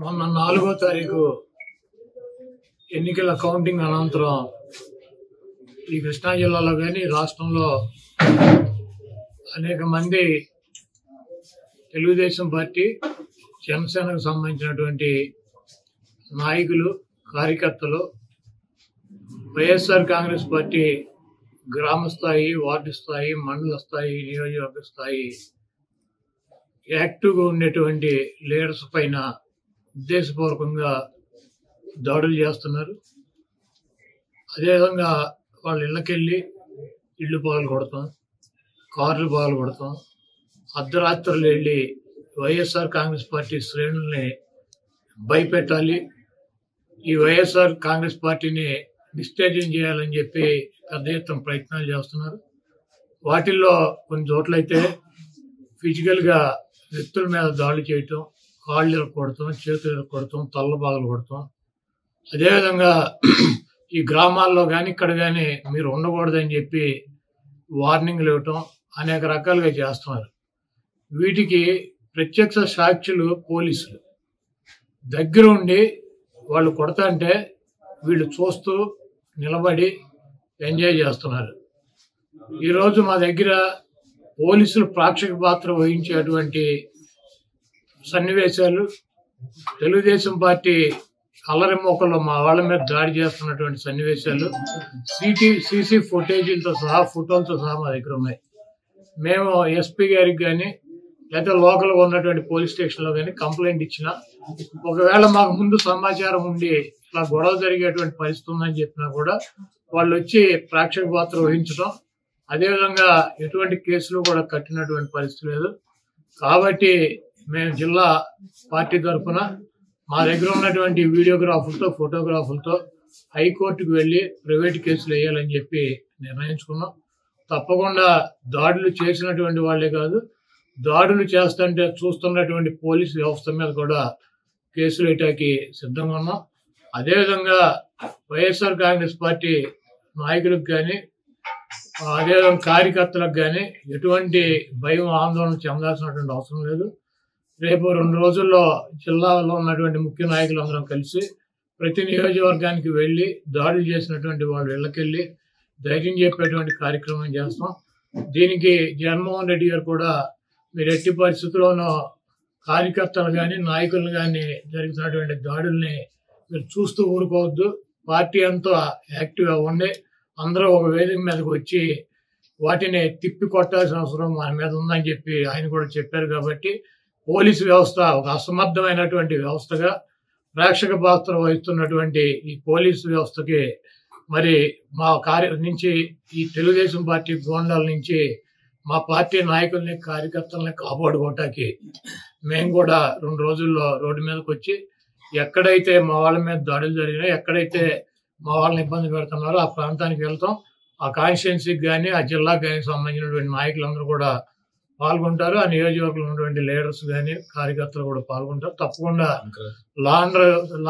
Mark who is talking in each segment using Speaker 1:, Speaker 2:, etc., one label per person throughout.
Speaker 1: మొన్న 4వ తారీఖు ఎన్నికల కౌంటింగ్ అనంతరం ఈ కృష్ణా జిల్లాలో కానీ రాష్ట్రంలో అనేక మంది తెలుగుదేశం పార్టీ జనసేనకు సంబంధించినటువంటి నాయకులు కార్యకర్తలు వైఎస్ఆర్ కాంగ్రెస్ పార్టీ గ్రామ స్థాయి వార్డు స్థాయి మండల స్థాయి నియోజకవర్గ స్థాయి యాక్టివ్గా ఉండేటువంటి లీడర్స్ పైన ఉద్దేశపూర్వకంగా దాడులు చేస్తున్నారు. అదేవిధంగా వాళ్ళ ఇళ్ళకెళ్ళి ఇళ్ళు పాలు కొడతాం, కార్లు పాలు కొడతాం, అర్ధరాత్రులు వెళ్ళి వైఎస్ఆర్ కాంగ్రెస్ పార్టీ శ్రేణుల్ని భయపెట్టాలి, ఈ వైఎస్ఆర్ కాంగ్రెస్ పార్టీని డిస్టేజింగ్ చేయాలని చెప్పి పెద్ద ఎత్తున ప్రయత్నాలు చేస్తున్నారు. వాటిల్లో కొన్ని చోట్లయితే ఫిజికల్గా వ్యక్తుల మీద దాడులు చేయటం, కాళ్ళు ఇరగొడతాం, చేతులు ఇరగొడతాం, తల్ల బాగలు కొడతాం. అదేవిధంగా ఈ గ్రామాల్లో కానీ ఇక్కడ కానీ మీరు ఉండకూడదని చెప్పి వార్నింగ్లు ఇవ్వటం అనేక రకాలుగా చేస్తున్నారు. వీటికి ప్రత్యక్ష సాక్షులు పోలీసులు దగ్గర ఉండి వాళ్ళు కొడతాంటే వీళ్ళు చూస్తూ నిలబడి ఎంజాయ్ చేస్తున్నారు. ఈరోజు మా దగ్గర పోలీసులు ప్రేక్షక పాత్ర వహించేటువంటి సన్నివేశాలు, తెలుగుదేశం పార్టీ అల్లరి మోకల్లో మా వాళ్ళ మీద దాడి చేస్తున్నటువంటి సన్నివేశాలు సీసీ ఫుటేజీలతో సహా ఫోటోలతో సహా మా దగ్గర ఉన్నాయి. మేము ఎస్పీ గారికి కానీ లేదా లోకల్గా ఉన్నటువంటి పోలీస్ స్టేషన్లో కానీ కంప్లైంట్ ఇచ్చినా, ఒకవేళ మాకు ముందు సమాచారం ఉండి ఇలా గొడవ జరిగేటువంటి పరిస్థితి ఉందని చెప్పినా కూడా వాళ్ళు వచ్చి ప్రేక్షక పాత్ర వహించడం, అదేవిధంగా ఎటువంటి కేసులు కూడా కట్టినటువంటి పరిస్థితి లేదు. కాబట్టి మేము జిల్లా పార్టీ తరఫున మా దగ్గర ఉన్నటువంటి వీడియోగ్రాఫర్లతో ఫోటోగ్రాఫర్లతో హైకోర్టుకు వెళ్ళి ప్రైవేట్ కేసులు వేయాలని చెప్పి నిర్ణయించుకున్నాం. తప్పకుండా దాడులు చేసినటువంటి వాళ్లే కాదు, దాడులు చేస్తుంటే చూస్తున్నటువంటి పోలీసు వ్యవస్థ మీద కూడా కేసులు వేయటానికి సిద్ధంగా ఉన్నాం. అదేవిధంగా వైఎస్ఆర్ కాంగ్రెస్ పార్టీ నాయకులకు కానీ అదేవిధంగా కార్యకర్తలకు కానీ ఎటువంటి భయం ఆందోళన చెందాల్సినటువంటి అవసరం లేదు. రేపు 2 రోజుల్లో జిల్లాలో ఉన్నటువంటి ముఖ్య నాయకులందరం కలిసి ప్రతి నియోజకవర్గానికి వెళ్ళి దాడులు చేసినటువంటి వాళ్ళ ఇళ్ళకెళ్ళి ధైర్యం చెప్పేటువంటి కార్యక్రమం చేస్తాం. దీనికి జగన్మోహన్ రెడ్డి గారు కూడా మీరు ఎట్టి పరిస్థితుల్లోనూ కార్యకర్తలు కానీ నాయకులు కానీ జరుగుతున్నటువంటి దాడుల్ని మీరు చూస్తూ ఊరుకోవద్దు, పార్టీ అంతా యాక్టివ్గా ఉండి అందరూ ఒక వేదిక మీదకి వచ్చి వాటిని తిప్పి కొట్టాల్సిన అవసరం మన మీద ఉందని చెప్పి ఆయన కూడా చెప్పారు. కాబట్టి పోలీసు వ్యవస్థ ఒక అసమర్థమైనటువంటి వ్యవస్థగా ప్రేక్షక పాత్ర వహిస్తున్నటువంటి ఈ పోలీసు వ్యవస్థకి మరి మా నుంచి ఈ తెలుగుదేశం పార్టీ గోండాల నుంచి మా పార్టీ నాయకుల్ని కార్యకర్తల్ని కాపాడుకోవటానికి మేము కూడా 2 రోజుల్లో రోడ్డు మీదకి వచ్చి ఎక్కడైతే మా వాళ్ళ మీద దాడులు జరిగినాయో, ఎక్కడైతే మా వాళ్ళని ఇబ్బంది పెడుతున్నారో ఆ ప్రాంతానికి వెళ్తాం. ఆ కాన్స్టిట్యున్సీకి కానీ ఆ జిల్లాకు కానీ సంబంధించినటువంటి నాయకులందరూ కూడా పాల్గొంటారు. ఆ నియోజకవర్గంలో ఉన్నటువంటి లీడర్స్ కానీ కార్యకర్తలు కూడా పాల్గొంటారు. తప్పకుండా లా అండ్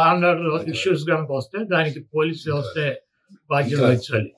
Speaker 1: ఆర్డర్ ఇష్యూస్ కనుక వస్తే దానికి పోలీస్ వ్యవస్థే బాధ్యత వహించాలి.